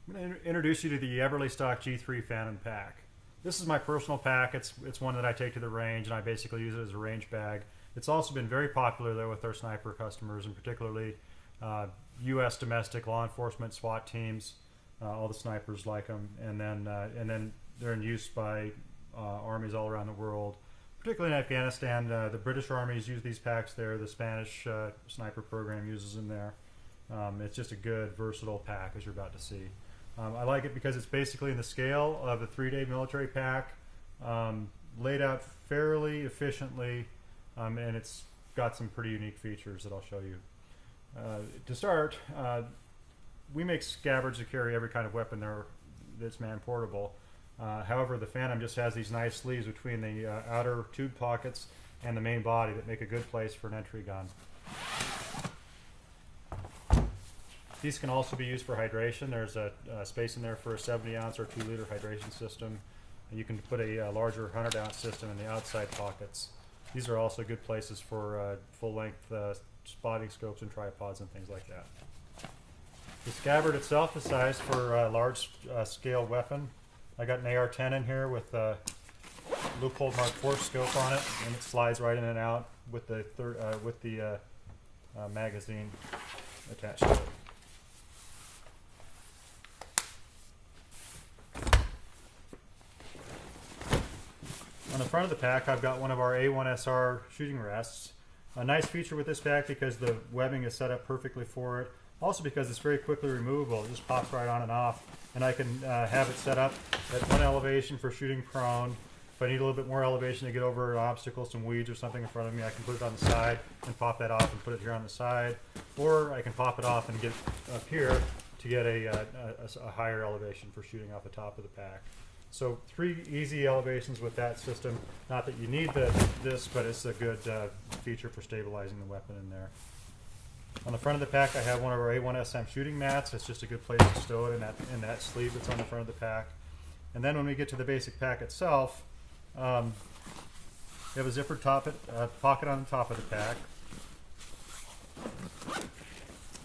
I'm going to introduce you to the Eberlestock G3 Phantom pack. This is my personal pack. It's one that I take to the range, and I basically use it as a range bag. It's also been very popular though with our sniper customers, and particularly U.S. domestic law enforcement, SWAT teams. All the snipers like them, and then they're in use by armies all around the world, particularly in Afghanistan. The British armies use these packs there. The Spanish sniper program uses them there. It's just a good, versatile pack, as you're about to see. I like it because it's basically in the scale of a 3-day military pack, laid out fairly efficiently, and it's got some pretty unique features that I'll show you. To start, we make scabbards to carry every kind of weapon there that's man-portable. However, the Phantom just has these nice sleeves between the outer tube pockets and the main body that make a good place for an entry gun. These can also be used for hydration. There's a space in there for a 70-ounce or 2-liter hydration system. And you can put a larger 100-ounce system in the outside pockets. These are also good places for full-length spotting scopes and tripods and things like that. The scabbard itself is sized for a large scale weapon. I got an AR-10 in here with a Leupold Mark IV scope on it, and it slides right in and out with the magazine attached to it. On the front of the pack, I've got one of our A1SR shooting rests. A nice feature with this pack because the webbing is set up perfectly for it. Also because it's very quickly removable. It just pops right on and off. And I can have it set up at one elevation for shooting prone. If I need a little bit more elevation to get over an obstacle, some weeds or something in front of me, I can put it on the side and pop that off and put it here on the side. Or I can pop it off and get it up here to get a higher elevation for shooting off the top of the pack. So 3 easy elevations with that system. Not that you need this, but it's a good feature for stabilizing the weapon in there. On the front of the pack, I have one of our A1SM shooting mats. It's just a good place to stow it in that sleeve that's on the front of the pack. And then when we get to the basic pack itself, we have a zippered pocket on the top of the pack.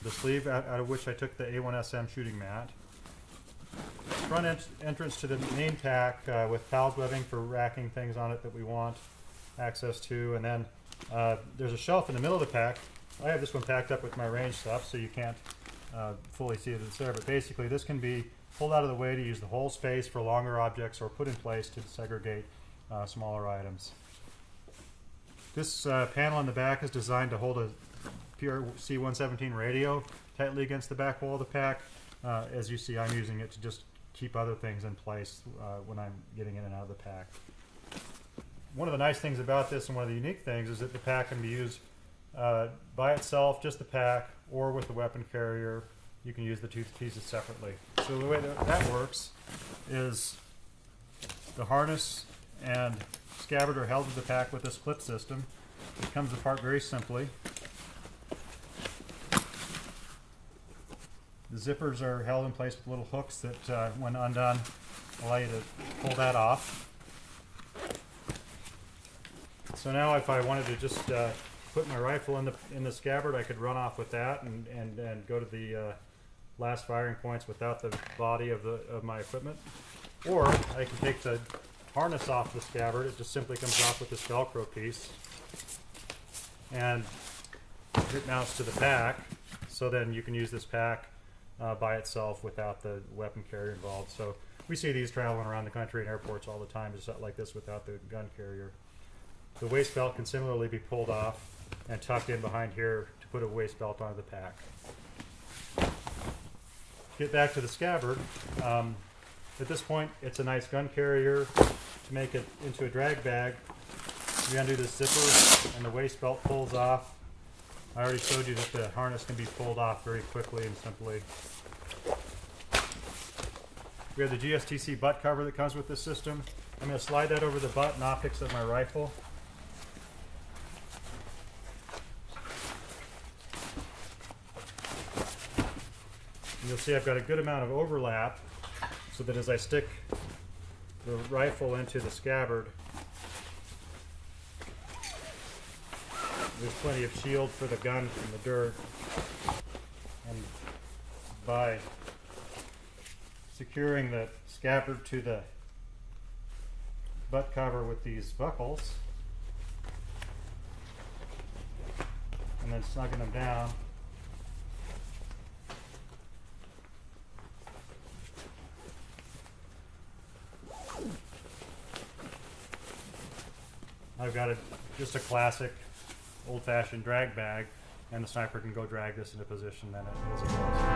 The sleeve out of which I took the A1SM shooting mat. Front entrance to the main pack with pals webbing for racking things on it that we want access to, and then there's a shelf in the middle of the pack. I have this one packed up with my range stuff, so you can't fully see that it's there, but basically this can be pulled out of the way to use the whole space for longer objects or put in place to segregate smaller items. This panel in the back is designed to hold a PRC-117 radio tightly against the back wall of the pack. As you see, I'm using it to just keep other things in place when I'm getting in and out of the pack. One of the nice things about this, and one of the unique things, is that the pack can be used by itself, just the pack, or with the weapon carrier. You can use the two pieces separately. So the way that works is the harness and scabbard are held to the pack with this clip system. It comes apart very simply. The zippers are held in place with little hooks that, when undone, allow you to pull that off. So now if I wanted to just put my rifle in the scabbard, I could run off with that and go to the last firing points without the body of my equipment. Or I can take the harness off the scabbard. It just simply comes off with this Velcro piece. And it mounts to the pack. So then you can use this pack by itself without the weapon carrier involved. So we see these traveling around the country in airports all the time, just like this without the gun carrier. The waist belt can similarly be pulled off and tucked in behind here to put a waist belt onto the pack. Get back to the scabbard. At this point, it's a nice gun carrier. To make it into a drag bag, we undo this zipper and the waist belt pulls off. I already showed you that the harness can be pulled off very quickly and simply. We have the GSTC butt cover that comes with this system. I'm going to slide that over the butt and optics of my rifle. And you'll see I've got a good amount of overlap so that as I stick the rifle into the scabbard, there's plenty of shield for the gun from the dirt. And by securing the scabbard to the butt cover with these buckles, and then snugging them down. I've got just a classic old-fashioned drag bag, and the sniper can go drag this into position then as it goes.